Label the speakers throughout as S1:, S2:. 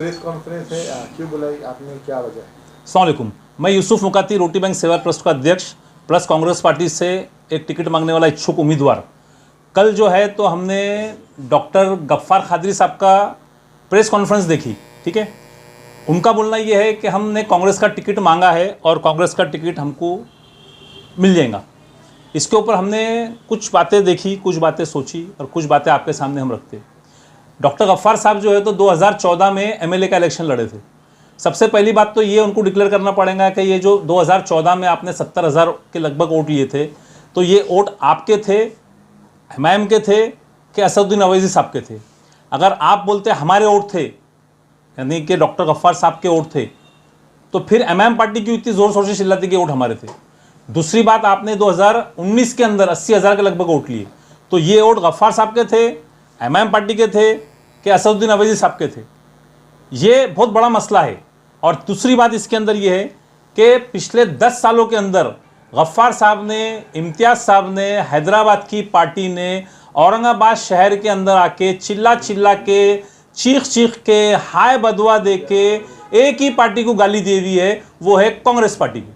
S1: Press conference है, क्यों बुलाई आपने, क्या वजह है?
S2: अस्सलाम वालेकुम। मैं यूसुफ मुकाती रोटी बैंक सेवा ट्रस्ट का अध्यक्ष प्लस कांग्रेस पार्टी से एक टिकट मांगने वाला इच्छुक उम्मीदवार। कल जो है तो हमने डॉक्टर गफ्फार खादरी साहब का प्रेस कॉन्फ्रेंस देखी, ठीक है। उनका बोलना ये है कि हमने कांग्रेस का टिकट मांगा है और कांग्रेस का टिकट हमको मिल जाएगा। इसके ऊपर हमने कुछ बातें देखी, कुछ बातें सोची और कुछ बातें आपके सामने हम रखते। डॉक्टर गफ्फार साहब जो है तो 2014 में एमएलए का इलेक्शन लड़े थे। सबसे पहली बात तो ये उनको डिक्लेयर करना पड़ेगा कि ये जो 2014 में आपने 70,000 के लगभग वोट लिए थे, तो ये वोट आपके थे, हुमायूं के थे कि असदुद्दीन अवैसी साहब के थे। अगर आप बोलते हमारे वोट थे, यानी कि डॉक्टर गफ्फार साहब के वोट थे, तो फिर हुमायूं पार्टी की इतनी ज़ोर शोर से चिल्लाती कि वोट हमारे थे। दूसरी बात, आपने 2019 के अंदर 80,000 के लगभग वोट लिए, तो ये वोट गफ्फार साहब के थे, हुमायूं पार्टी के थे कि असदुद्दीन अवैसी साहब के थे। ये बहुत बड़ा मसला है। और दूसरी बात इसके अंदर ये है कि पिछले 10 सालों के अंदर गफ्फार साहब ने, इम्तियाज़ साहब ने, हैदराबाद की पार्टी ने औरंगाबाद शहर के अंदर आके चिल्ला चिल्ला के, चीख चीख के, हाय बदवा दे के एक ही पार्टी को गाली दे दी है, वो है कांग्रेस पार्टी की।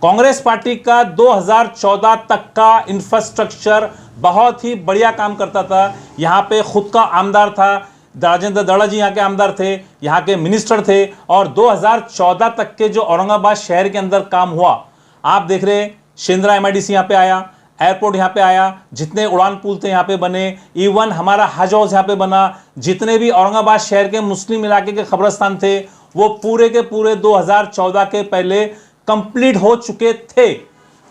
S2: कांग्रेस पार्टी का 2014 तक का इंफ्रास्ट्रक्चर बहुत ही बढ़िया काम करता था। यहाँ पे खुद का आमदार था, राजेंद्र दड़ा जी यहाँ के आमदार थे, यहाँ के मिनिस्टर थे। और 2014 तक के जो औरंगाबाद शहर के अंदर काम हुआ, आप देख रहे हैं, शेंद्रा एमआईडीसी यहाँ पे आया, एयरपोर्ट यहाँ पे आया, जितने उड़ान पुल थे यहाँ पे बने, इवन हमारा हज हाउस यहाँ पे बना, जितने भी औरंगाबाद शहर के मुस्लिम इलाके के कब्रस्तान थे वो पूरे के पूरे 2014 के पहले कंप्लीट हो चुके थे।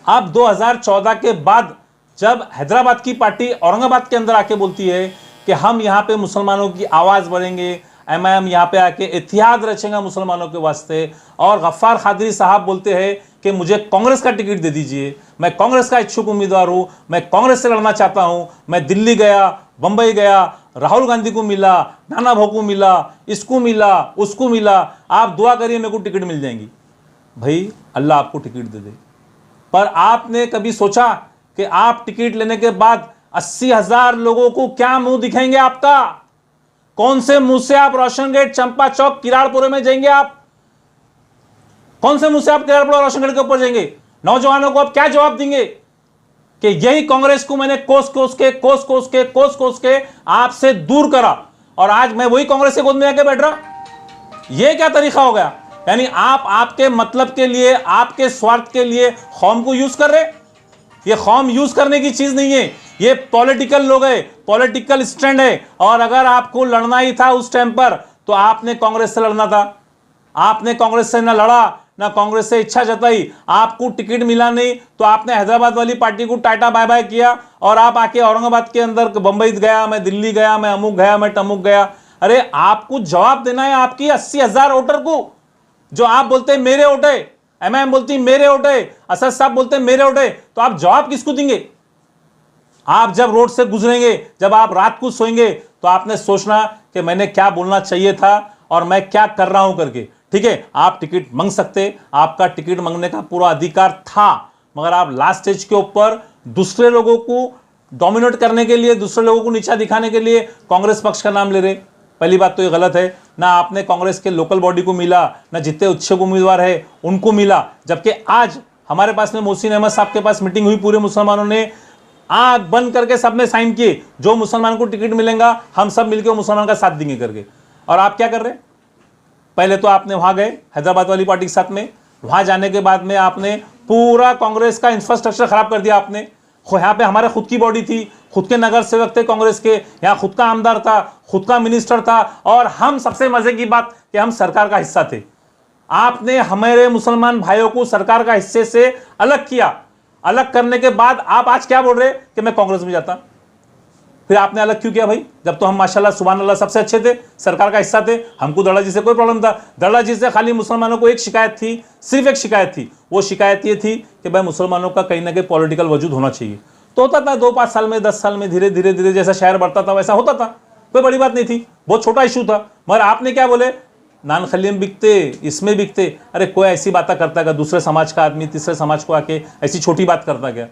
S2: अब 2014 के बाद जब हैदराबाद की पार्टी औरंगाबाद के अंदर आके बोलती है कि हम यहाँ पे मुसलमानों की आवाज़ बढ़ेंगे, एमआईएम यहाँ पे आके इत्तेहाद रचेगा मुसलमानों के वास्ते, और गफ्फार खादरी साहब बोलते हैं कि मुझे कांग्रेस का टिकट दे दीजिए, मैं कांग्रेस का इच्छुक उम्मीदवार हूँ, मैं कांग्रेस से लड़ना चाहता हूँ, मैं दिल्ली गया, बम्बई गया, राहुल गांधी को मिला, नाना भाऊ को मिला, इसको मिला, उसको मिला, आप दुआ करिए मेरे को टिकट मिल जाएंगी। भाई अल्लाह आपको टिकट दे दे, पर आपने कभी सोचा कि आप टिकट लेने के बाद 80,000 लोगों को क्या मुंह दिखाएंगे आपका? कौन से मुंह से आप रोशन गेट, चंपा चौक, किराड़पुरे में जाएंगे? आप कौन से मुंह से आप किराड़पुरा रोशन गेट के ऊपर जाएंगे? नौजवानों को आप क्या जवाब देंगे कि यही कांग्रेस को मैंने कोस कोस के आपसे दूर करा और आज मैं वही कांग्रेस के गोद में आके बैठ रहा? यह क्या तरीका हो गया? यानी आप आपके मतलब के लिए, आपके स्वार्थ के लिए कौम को यूज कर रहे। ये कौम यूज करने की चीज नहीं है, ये पॉलिटिकल लोग है, पॉलिटिकल स्टैंड है। और अगर आपको लड़ना ही था उस टाइम पर तो आपने कांग्रेस से लड़ना था। आपने कांग्रेस से ना लड़ा, ना कांग्रेस से इच्छा जताई, आपको टिकट मिला नहीं तो आपने हैदराबाद वाली पार्टी को टाटा बाय बाय किया और आप आके औरंगाबाद के अंदर बंबई गया, मैं दिल्ली गया, मैं अमुक गया, मैं टमुक गया। अरे आपको जवाब देना है आपकी 80,000 वोटर को, जो आप बोलते हैं मेरे वोट है, एमआईएम बोलती मेरे वोट है, असद साहब बोलते हैं मेरे वोट है, तो आप जवाब किसको देंगे? आप जब रोड से गुजरेंगे, जब आप रात को सोएंगे, तो आपने सोचना कि मैंने क्या बोलना चाहिए था और मैं क्या कर रहा हूं करके। ठीक है, आप टिकट मांग सकते, आपका टिकट मांगने का पूरा अधिकार था, मगर आप लास्ट स्टेज के ऊपर दूसरे लोगों को डोमिनेट करने के लिए, दूसरे लोगों को नीचा दिखाने के लिए कांग्रेस पक्ष का नाम ले रहे। पहली बात तो ये गलत है। ना आपने कांग्रेस के लोकल बॉडी को मिला, ना जितने इच्छुक उम्मीदवार है उनको मिला। जबकि आज हमारे पास में मोहसिन अहमद साहब के पास मीटिंग हुई, पूरे मुसलमानों ने आंख बंद करके सबने साइन किए, जो मुसलमान को टिकट मिलेगा हम सब मिलकर मुसलमान का साथ देंगे करके। और आप क्या कर रहे? पहले तो आपने वहां गए हैदराबाद वाली पार्टी के साथ में, वहां जाने के बाद में आपने पूरा कांग्रेस का इंफ्रास्ट्रक्चर खराब कर दिया। आपने यहाँ पे हमारे खुद की बॉडी थी, खुद के नगर सेवक थे कांग्रेस के, यहाँ खुद का आमदार था, खुद का मिनिस्टर था, और हम सबसे मजे की बात कि हम सरकार का हिस्सा थे। आपने हमारे मुसलमान भाइयों को सरकार का हिस्से से अलग किया। अलग करने के बाद आप आज क्या बोल रहे कि मैं कांग्रेस में जाता? फिर आपने अलग क्यों किया भाई? जब तो हम माशाल्लाह सुभान अल्लाह सबसे अच्छे थे, सरकार का हिस्सा थे, हमको दड़ा जी से कोई प्रॉब्लम था। दड़ा जी से खाली मुसलमानों को एक शिकायत थी, सिर्फ एक शिकायत थी, वो शिकायत ये थी कि भाई मुसलमानों का कहीं ना कहीं पॉलिटिकल वजूद होना चाहिए। तो होता था 2-5 साल में, 10 साल में, धीरे धीरे धीरे जैसा शहर बढ़ता था वैसा होता था, कोई बड़ी बात नहीं थी, बहुत छोटा इशू था। मगर आपने क्या बोले, नान खलीम बिकते, इसमें बिकते। अरे कोई ऐसी बातें करता क्या? दूसरे समाज का आदमी तीसरे समाज को आके ऐसी छोटी बात करता क्या?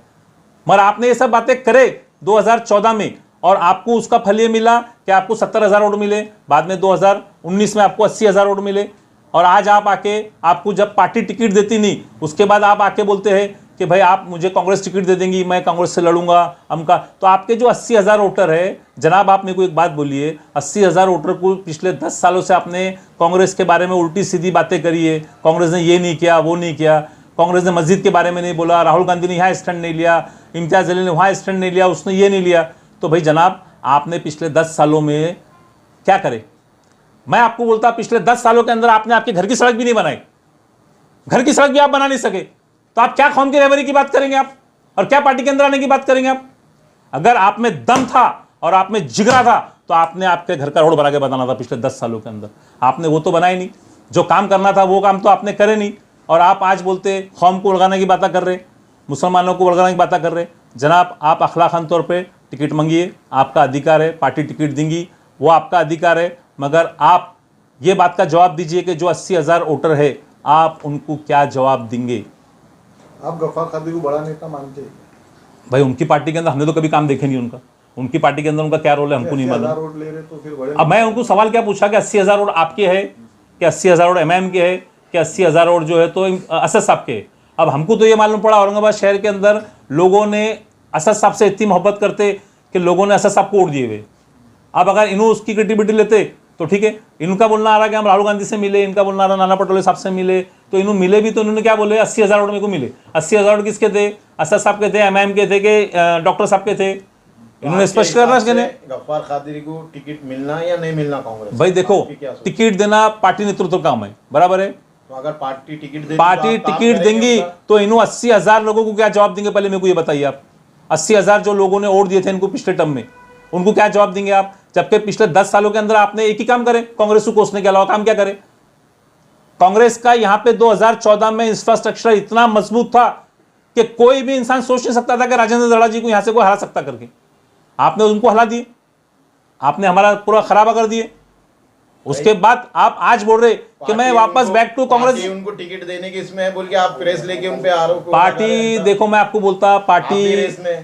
S2: मगर आपने ये सब बातें करे 2014 में, और आपको उसका फल ये मिला कि आपको 70,000 वोट मिले, बाद में 2019 में आपको 80,000 वोट मिले, और आज आप आके, आपको जब पार्टी टिकट देती नहीं उसके बाद आप आके बोलते हैं कि भाई आप मुझे कांग्रेस टिकट दे देंगी, मैं कांग्रेस से लड़ूंगा हमका। तो आपके जो 80,000 वोटर है, जनाब आप मेरे को एक बात बोलिए, 80,000 वोटर को पिछले 10 सालों से आपने कांग्रेस के बारे में उल्टी सीधी बातें करी है, कांग्रेस ने ये नहीं किया वो नहीं किया, कांग्रेस ने मस्जिद के बारे में नहीं बोला, राहुल गांधी ने यहाँ स्टैंड नहीं लिया, इम्तियाज जलील ने वहाँ स्टैंड नहीं लिया, उसने ये नहीं लिया। तो भाई जनाब आपने पिछले 10 सालों में क्या करे? मैं आपको बोलता पिछले 10 सालों के अंदर आपने आपके घर की सड़क भी नहीं बनाई, घर की सड़क भी आप बना नहीं सके, तो आप क्या कौम की रहबरी की बात करेंगे आप, और क्या पार्टी के अंदर आने की बात करेंगे आप? अगर आप में दम था और आप में जिगरा था तो आपने आपके घर का रोड बना के बताना था पिछले 10 सालों के अंदर। आपने वो तो बनाई नहीं, जो काम करना था वो काम तो आपने करे नहीं, और आप आज बोलते कौम को लगाने की बातें कर रहे, मुसलमानों को लगाने की बातें कर रहे। जनाब आप अखलाकन तौर पर टिकट मांगिए, आपका अधिकार है, पार्टी टिकट देंगी वो आपका अधिकार है, मगर आप ये बात का जवाब दीजिए कि जो 80,000 वोटर है आप उनको क्या जवाब देंगे?
S1: आप गफ्फार कादरी को बड़ा नेता मानते हैं?
S2: भाई उनकी पार्टी के अंदर हमने तो कभी काम देखे नहीं उनका, उनकी पार्टी के अंदर उनका क्या रोल है हमको नहीं
S1: 80,000
S2: मालूम।
S1: वोट ले रहे तो फिर बड़े
S2: अब मैं उनको सवाल क्या पूछा कि 80,000 वोट आपके है कि 80,000 वोट एमआईएम के है कि 80,000 वोट जो है तो असद साहब के है? अब हमको तो ये मालूम पड़ा औरंगाबाद शहर के अंदर लोगों ने असद साहब से इतनी मोहब्बत करते कि लोगों ने असद साहब को वोट दिए हुए। अब अगर इन्हों उसकी क्रेडिबिलिटी लेते तो ठीक है, इनका बोलना आ रहा कि हम राहुल गांधी से मिले, इनका बोलना आ रहा नाना पटोले साहब से मिले, तो इन्होंने मिले भी तो इन्होंने क्या बोले 80,000 वोट मेरे को मिले। 80,000 वोट किसके थे? असद साहब के थे, एमआईएम के थे कि डॉक्टर साहब के थे? इन्होंने स्पष्ट करना है।
S1: गफ्फार कादरी को टिकट मिलना या नहीं मिलना कांग्रेस?
S2: भाई देखो, टिकट देना पार्टी नेतृत्व का काम है, बराबर है।
S1: तो अगर पार्टी टिकट
S2: देंगी तो इन्हों 80,000 लोगों को क्या जवाब देंगे? पहले मेरे को ये बताइए आप, 80,000 जो लोगों ने वोट दिए थे इनको पिछले टर्म में, उनको क्या जवाब देंगे आप? जबकि पिछले 10 सालों के अंदर आपने एक ही काम करे, कांग्रेस को कोसने के अलावा काम क्या करे? कांग्रेस का यहां पे 2014 में इंफ्रास्ट्रक्चर इतना मजबूत था कि कोई भी इंसान सोच नहीं सकता था कि राजेंद्र दड़ा जी को यहां से कोई हरा सकता करके। आपने उनको हरा दिए, आपने हमारा पूरा खराबा कर दिए। उसके बाद आप आज बोल रहे कि मैं वापस बैक टू कांग्रेस।
S1: उनको टिकट देने की इसमें है बोल के आप प्रेस लेके उन पे आरोप।
S2: पार्टी देखो, मैं आपको बोलता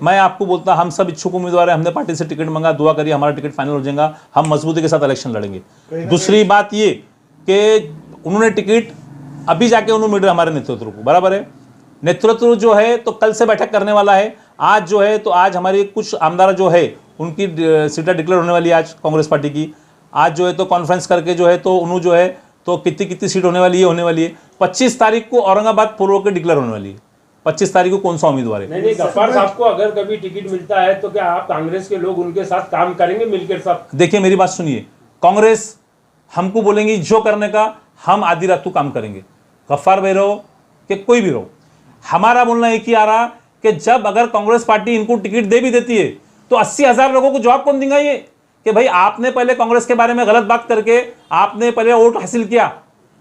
S2: मैं आपको बोलता हम सब इच्छुक उम्मीदवार हैं, हमने पार्टी से टिकट मांगा, दुआ करिए हमारा टिकट फाइनल हो जाएगा, हम मजबूती के साथ इलेक्शन लड़ेंगे। दूसरी बात ये कि उन्होंने टिकट अभी जाके उन्होंने मिल रहे हमारे नेतृत्व को, बराबर है। नेतृत्व जो है तो कल से बैठक करने वाला है। आज जो है तो आज हमारी कुछ आमदार जो है उनकी सीटें डिक्लेयर होने वाली है आज कांग्रेस पार्टी की। आज जो है तो कॉन्फ्रेंस करके जो है तो उन्होंने जो है तो कितनी कितनी सीट होने वाली है 25 तारीख को औरंगाबाद पूर्व के डिक्लेयर होने वाली है। 25 तारीख को कौन सा उम्मीदवार है?
S3: नहीं, गफ्फार साहब को अगर कभी टिकट मिलता है तो क्या आप कांग्रेस के लोग उनके साथ काम करेंगे मिलकर सब?
S2: देखिए मेरी बात सुनिए, कांग्रेस हमको बोलेंगी जो करने का हम आधी रात को काम करेंगे। गफ्फार भाई रहो कि कोई भी रहो, हमारा बोलना एक ही आ रहा कि जब अगर कांग्रेस पार्टी इनको टिकट दे भी देती है तो 80,000 लोगों को जवाब कौन देगा ये कि भाई आपने पहले कांग्रेस के बारे में गलत बात करके आपने पहले वोट हासिल किया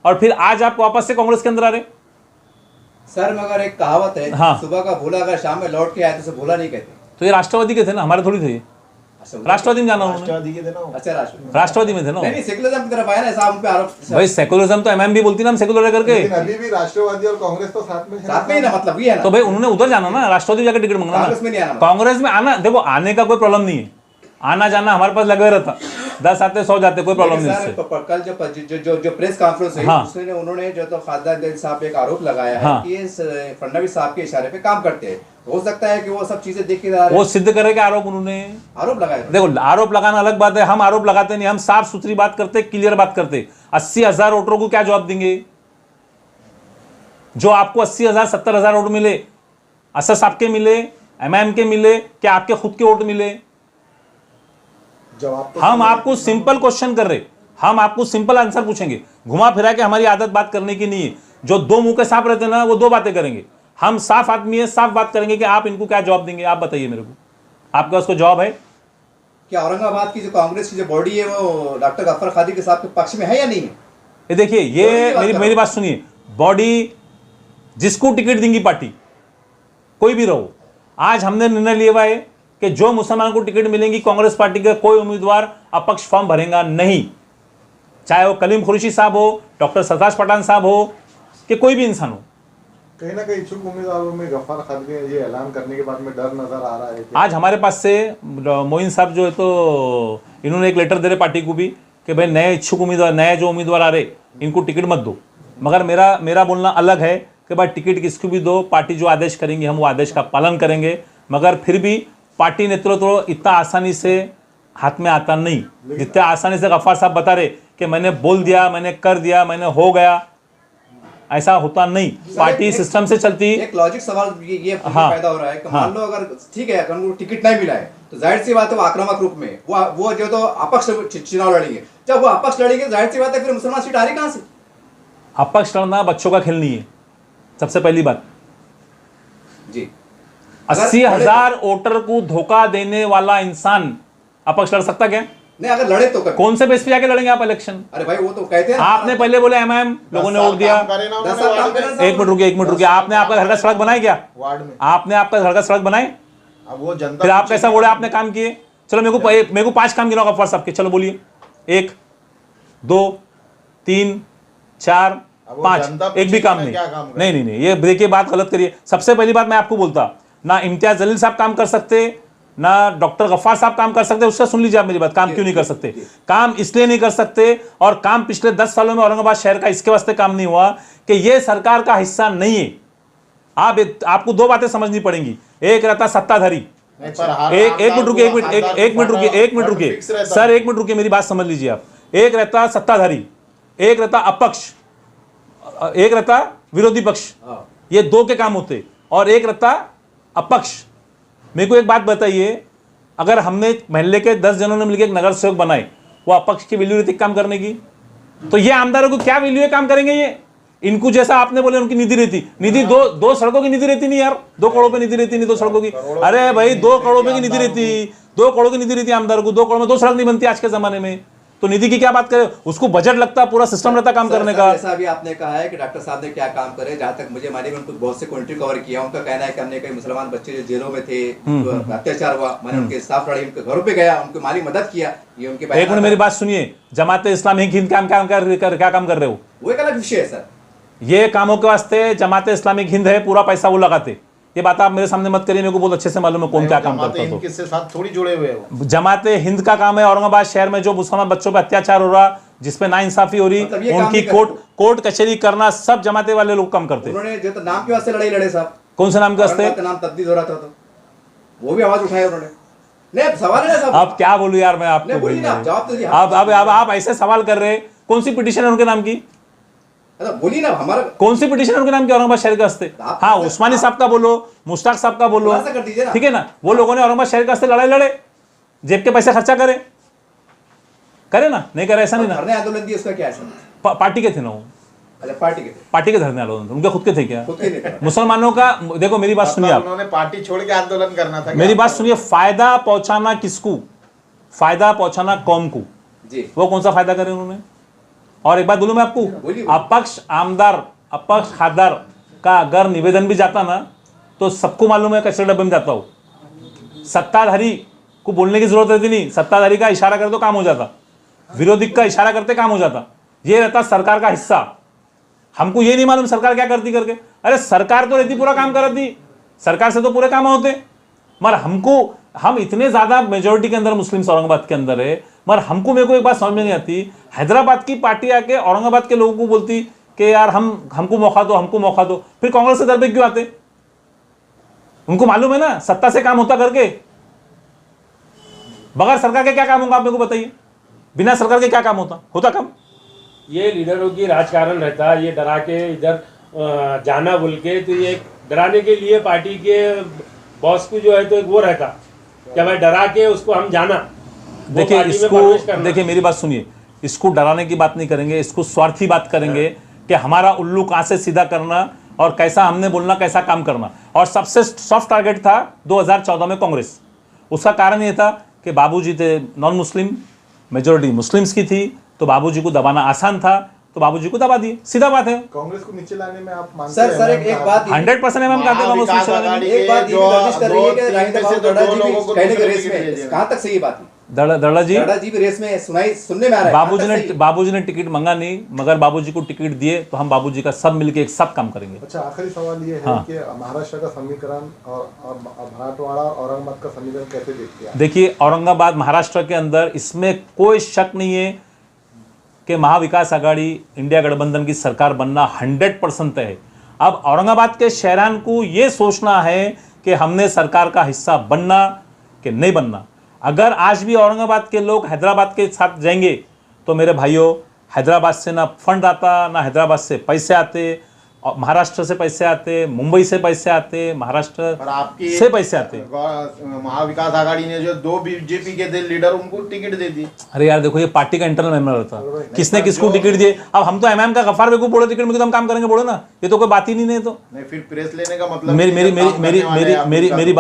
S2: और फिर आज आप वापस से कांग्रेस के अंदर आ रहे।
S4: सर मगर एक कहावत है,
S2: हाँ।
S4: सुबह का भूला अगर शाम में लौट के आए तो उसे भूला नहीं कहते।
S2: तो ये राष्ट्रवादी के थे ना, हमारे थोड़ी थे ये। राष्ट्रवादी में जाना उन्होंने,
S4: अच्छा
S2: राष्ट्रवादी में थे ना।
S4: नहीं सेकुलरिज्म की तरफ आया ना साहब, उन पे आरोप।
S2: भाई सेकुलरिज्म तो एमएम भी बोलती ना हम सेकुलर करके।
S1: अभी भी राष्ट्रवादी और कांग्रेस तो साथ में
S4: ही ना, मतलब ये है ना।
S2: तो भाई उन्होंने उधर जाना ना, राष्ट्रवादी जाकर टिकट मांगना।
S4: कांग्रेस में नहीं आना।
S2: कांग्रेस में आना, देखो आने का कोई प्रॉब्लम नहीं है, आना जाना हमारे पास लगे रहता, 10 आते 100 जाते, कोई प्रॉब्लम नहीं इससे।
S4: कल जो प्रेस कॉन्फ्रेंस हुई उसमें उन्होंने जो तो खासदार साहब पे एक आरोप लगाया है कि इस फडणवीस साहब के इशारे पे काम करते हैं। हो सकता है कि वो सब चीजें देख के
S2: वो सिद्ध करे कि आरोप उन्होंने
S4: आरोप लगाया।
S2: देखो आरोप लगाना अलग बात है, हम आरोप लगाते नहीं, हम साफ सुथरी बात करते, क्लियर बात करते। 80,000 वोटरों को क्या जवाब देंगे? जो आपको 80,000 70,000 वोट मिले, असद साहब के मिले, एमआईएम के मिले, क्या आपके खुद के वोट मिले? हम आपको सिंपल क्वेश्चन कर रहे, हम आपको सिंपल आंसर पूछेंगे, घुमा फिरा के। हमारी आदत बात करने की नहीं है, जो दो मुंह के सांप रहते ना वो दो बातें करेंगे। हम साफ आदमी है, साफ बात करेंगे कि आप इनको क्या जवाब देंगे, आप बताइए मेरे को, आपका उसको जवाब है?
S4: क्या औरंगाबाद की जो कांग्रेस की जो बॉडी है वो डॉक्टर गफ्फार कादरी के साथ के पक्ष में है या नहीं है?
S2: ये देखिए, ये मेरी बात सुनिए, बॉडी जिसको टिकट देंगी पार्टी, कोई भी रहो, आज हमने निर्णय लिया हुआ है कि जो मुसलमान को टिकट मिलेंगी कांग्रेस पार्टी का कोई उम्मीदवार अपक्ष फॉर्म भरेगा नहीं, चाहे वो कलीम खुर्शी साहब हो, डॉक्टर सरताज पठान साहब हो, कि कोई भी इंसान हो।
S1: कहीं ना कहीं इच्छुक उम्मीदवारों में गफ्फार खादरी ये ऐलान करने के बाद में डर नजर आ रहा है कि
S2: आज हमारे पास से मोइन साहब जो है तो इन्होंने एक लेटर दे रहे पार्टी को भी कि भाई नए इच्छुक उम्मीदवार, नए जो उम्मीदवार आ रहे इनको टिकट मत दो। मगर मेरा बोलना अलग है कि भाई टिकट किसको भी दो, पार्टी जो आदेश करेंगी हम वो आदेश का पालन करेंगे। मगर फिर भी पार्टी नेतृत्व इतना आसानी से हाथ में आता नहीं, जितने आसानी से गफ्फार साहब बता रहे कि मैंने बोल दिया, मैंने कर दिया, मैंने हो गया, ऐसा होता नहीं। पार्टी सिस्टम से चलती।
S4: एक लॉजिक सवाल ये पैदा हो रहा है कि मान लो अगर ठीक है, अगर उनको टिकट नहीं मिला है तो जाहिर सी बात है वो आक्रामक रूप में वो जो तो अपक्ष चुनाव लड़ेंगे। जब वो अपक्ष लड़ेंगे जाहिर सी बात है फिर मुसलमान सीट आ रही कहां से?
S2: अपक्ष लड़ना बच्चों का खेल नहीं है, सबसे पहली बात
S4: जी।
S2: 80,000 वोटर को धोखा देने वाला इंसान अपक्ष लड़ सकता क्या?
S4: नहीं, अगर लड़े तो
S2: कौन से बेस पे जाके लड़ेंगे आप इलेक्शन?
S4: अरे भाई वो तो कहते हैं
S2: आपने पहले बोले एमएम, लोगों ने वोट दिया। एक मिनट रुकिए, आपने आपका घर का सड़क बनाया क्या?
S1: वार्ड में
S2: आपने आपका घर का सड़क बनाए?
S1: अब वो जनता
S2: फिर आप कैसा बोले आपने काम किए? चलो मेरे को 5 काम गिनाओ गफ्फार साहब के, चलो बोलिए। 1 2 3 4 5, एक भी काम नहीं। नहीं, ये देखिए बात गलत करिए। सबसे पहली बात मैं आपको बोलता ना इम्तियाज जलील साहब काम कर सकते, ना डॉक्टर गफ्फार साहब काम कर सकते। उसका सुन लीजिए आप मेरी बात, काम क्यों नहीं कर सकते? काम इसलिए नहीं कर सकते, और काम पिछले 10 सालों में औरंगाबाद शहर का इसके वास्ते काम नहीं हुआ कि ये सरकार का हिस्सा नहीं है। आपको 2 बातें समझनी पड़ेंगी। एक रहता सत्ताधारी, एक मिनट रुकिए सर, एक मिनट रुकिए, मेरी बात समझ लीजिए आप। एक रहता सत्ताधारी, एक रहता अपक्ष, एक रहता विरोधी पक्ष, ये 2 के काम होते, और एक रहता अपक्ष। मेरे को एक बात बताइए, अगर हमने मोहल्ले के 10 जनों ने मिलकर एक नगर सेवक बनाए, वो अपक्ष की वैल्यू रहती काम करने की, तो ये आमदारों को क्या वैल्यू है काम करेंगे? ये इनको जैसा आपने बोले उनकी निधि रहती, निधि दो सड़कों की निधि रहती नहीं यार, 2 करोड़ पे निधि रहती नहीं, 2 सड़कों की। अरे भाई 2 करोड़ रुपए की निधि रहती, 2 करोड़ की निधि रहती आमदारों को, 2 करोड़ में 2 सड़क नहीं बनती आज के जमाने में, तो निधि की क्या बात करें? उसको बजट लगता, पूरा सिस्टम रहता काम करने का।
S4: जैसा अभी आपने कहा है कि डॉक्टर साहब ने क्या काम करे, जहां तक मुझे मालूम है उनको बहुत से कंट्री कवर किया। उनका कहना है कि हमने कई मुसलमान बच्चे जो जेलों में थे, अत्याचार हुआ, मैंने उनके साफ लड़ी, उनके घरों पे गया, उनकी माली मदद किया। ये उनके
S2: एक मिनट मेरी बात सुनिए, जमात इस्लामी हिंद क्या काम कर रहे हो?
S4: वो एक अलग विषय है सर।
S2: ये कामों के वास्ते जमात इस्लामिक हिंद है, पूरा पैसा वो लगाते। ये बात आप मेरे सामने मत करिए, मेरे को बहुत अच्छे से मालूम है कौन क्या काम करता है।
S1: किससे साथ थोड़ी जुड़े हुए हो?
S2: जमात हिंद का काम है औरंगाबाद शहर में जो मुसलमान बच्चों पर अत्याचार हो रहा, जिसपे नाइंसाफी हो रही, उनकी कोर्ट कचहरी करना, सब जमाते वाले लोग काम करते।
S4: उन्होंने जो तो नाम के वास्ते लड़ाई लड़े साहब।
S2: कौन से नाम के वास्ते?
S4: नाम तब्दील हो रहा था तो वो भी आवाज उठाया उन्होंने। नहीं सवाल है साहब,
S2: अब क्या बोलूं यार मैं आपको? अब आप ऐसे सवाल कर रहे, कौन सी पिटीशन है उनके नाम की?
S4: बोली ना, हमारा
S2: कौन सी पिटीशन उनके नाम की औरंगाबाद शहर के वास्ते? हाँ, उस्मानी साहब का बोलो, मुश्ताक साहब का बोलो, ठीक है ना? वो लोगों ने औरंगाबाद शहर के वास्ते लड़ाई लड़े, जेब के पैसे खर्चा करे ना, नहीं करे ऐसा नहीं ना।
S4: धरने आंदोलन दिए, उसका क्या है?
S2: पार्टी के थे ना वो?
S4: अच्छा, पार्टी के
S2: धरने आंदोलन उनके खुद के थे क्या?
S4: खुद के नहीं थे।
S2: मुसलमानों का देखो, मेरी बात सुनिए आप,
S1: उन्होंने पार्टी छोड़ के आंदोलन करना था।
S2: मेरी बात सुनिए, फायदा पहुंचाना किसको? फायदा पहुंचाना कौम को
S4: जी।
S2: वो कौन सा फायदा करे उन्होंने? और एक बात बोलूं मैं आपको, अपक्ष आमदार, अपक्ष खासदार का अगर निवेदन भी जाता ना, तो सबको मालूम है कचरे डब्बे में जाता हो। सत्ताधारी को बोलने की जरूरत रहती नहीं, सत्ताधारी का इशारा करे तो काम हो जाता, विरोधी का इशारा करते काम हो जाता। ये रहता सरकार का हिस्सा। हमको ये नहीं मालूम सरकार क्या करती करके। अरे सरकार तो रहती पूरा काम करती, सरकार से तो पूरे काम होते, मगर हम इतने ज्यादा मेजोरिटी के अंदर मुस्लिम औरंगाबाद के अंदर है, मगर मेरे को एक बात समझ में नहीं आती, हैदराबाद की पार्टी आके औरंगाबाद के लोगों को बोलती कि यार हमको मौका दो, फिर कांग्रेस के दर पे क्यों आते? उनको मालूम है ना सत्ता से काम होता करके, बगैर सरकार के क्या काम होगा आप मेरे को बताइए? बिना सरकार के क्या काम होता काम?
S3: ये लीडरों की राजकारण रहता है, ये डरा के इधर जाना बोल के, तो ये डराने के लिए पार्टी के बॉस को जो है तो एक वो रहता क्या भाई डरा के उसको हम जाना।
S2: देखिए मेरी बात सुनिए, इसको डराने की बात नहीं करेंगे, इसको स्वार्थी बात करेंगे कि हमारा उल्लू कहां से सीधा करना और कैसा हमने बोलना, कैसा काम करना। और सबसे सॉफ्ट टारगेट था 2014 में कांग्रेस। उसका कारण ये था कि बाबूजी थे नॉन मुस्लिम, मेजोरिटी मुस्लिम्स की थी, तो बाबूजी को दबाना आसान था, तो बाबूजी को दबा दिए, सीधा बात है।
S1: कांग्रेस को नीचे लाने में आप मानते हैं?
S4: सर एक बात
S2: 100% एमएम कहते हैं कांग्रेस नीचे लाने में।
S4: एक बात ये नोटिस कर रही है कि राहिंदा बाबू गौड़ा जी भी कहने के रेस में, कहां तक सही बात है?
S2: दड़ा जी
S4: दड़ा जी भी रेस में सुनने में आ रहा है।
S2: बाबूजी ने टिकट मांगा नहीं, मगर बाबूजी को टिकट दिए तो हम बाबूजी का सब मिलके एक साथ काम करेंगे।
S1: अच्छा, आखिरी सवाल ये है
S2: हाँ।
S1: कि महाराष्ट्र का समीकरण और मराठवाड़ा और औरंगाबाद का समीकरण कैसे देखते हैं?
S2: देखिए, औरंगाबाद महाराष्ट्र के अंदर इसमें कोई शक नहीं है कि महाविकास आघाड़ी इंडिया गठबंधन की सरकार बनना 100% तय है। अब औरंगाबाद के शहरान को ये सोचना है कि हमने सरकार का हिस्सा बनना कि नहीं बनना। अगर आज भी औरंगाबाद के लोग हैदराबाद के साथ जाएंगे तो मेरे भाइयों, हैदराबाद से ना फंड आता, ना हैदराबाद से पैसे आते, और महाराष्ट्र से पैसे आते, मुंबई से पैसे आते, महाराष्ट्र
S5: और आपकी
S2: से पैसे आते।
S5: महाविकास आघाड़ी ने जो 2 बीजेपी के थे लीडर, उनको टिकट दे दी।
S2: अरे यार देखो, ये पार्टी का इंटरनल मेंबर होता, किसने किसको टिकट दिए। अब हम तो एमएम का गफ्फार बेगू बोले टिकट में तो हम काम करेंगे, बोलो ना, ये तो कोई बात ही नहीं है। तो
S5: नहीं, फिर प्रेस लेने का मतलब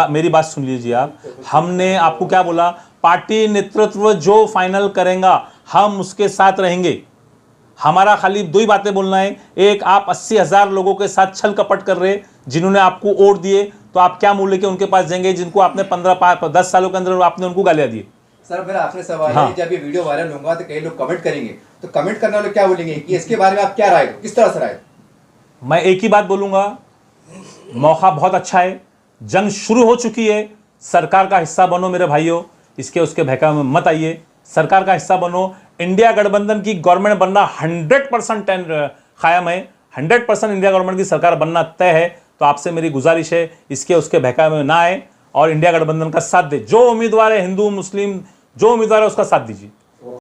S2: मेरी बात सुन लीजिए आप। हमने आपको क्या बोला, पार्टी नेतृत्व जो फाइनल करेगा हम उसके साथ रहेंगे। हमारा खाली 2 ही बातें बोलना है। एक, आप 80,000 लोगों के साथ छल कपट कर रहे, जिन्होंने आपको वोट दिए, तो आप क्या मुंह लेके उनके पास जाएंगे जिनको आपने 10 सालों के अंदर आपने उनको गालियां दी।
S4: सर मेरा आखिरी सवाल
S2: हाँ।
S4: है, जब ये वीडियो वायरल होगा तो कई लोग कमेंट करेंगे, तो कमेंट करने वाले क्या बोलेंगे कि इसके बारे में आप क्या राय, किस तरह से राय?
S2: मैं एक ही बात बोलूंगा, मौका बहुत अच्छा है, जंग शुरू हो चुकी है, सरकार का हिस्सा बनो मेरे भाइयों, इसके उसके बहकावे में मत आइए, सरकार का हिस्सा बनो। इंडिया गठबंधन की गवर्नमेंट बनना 100% कायम है, 100% इंडिया गवर्नमेंट की सरकार बनना तय है। तो आपसे मेरी गुजारिश है, इसके उसके बहकावे में ना आए और इंडिया गठबंधन का साथ दे। जो उम्मीदवार है, हिंदू मुस्लिम जो उम्मीदवार है, उसका साथ दीजिए।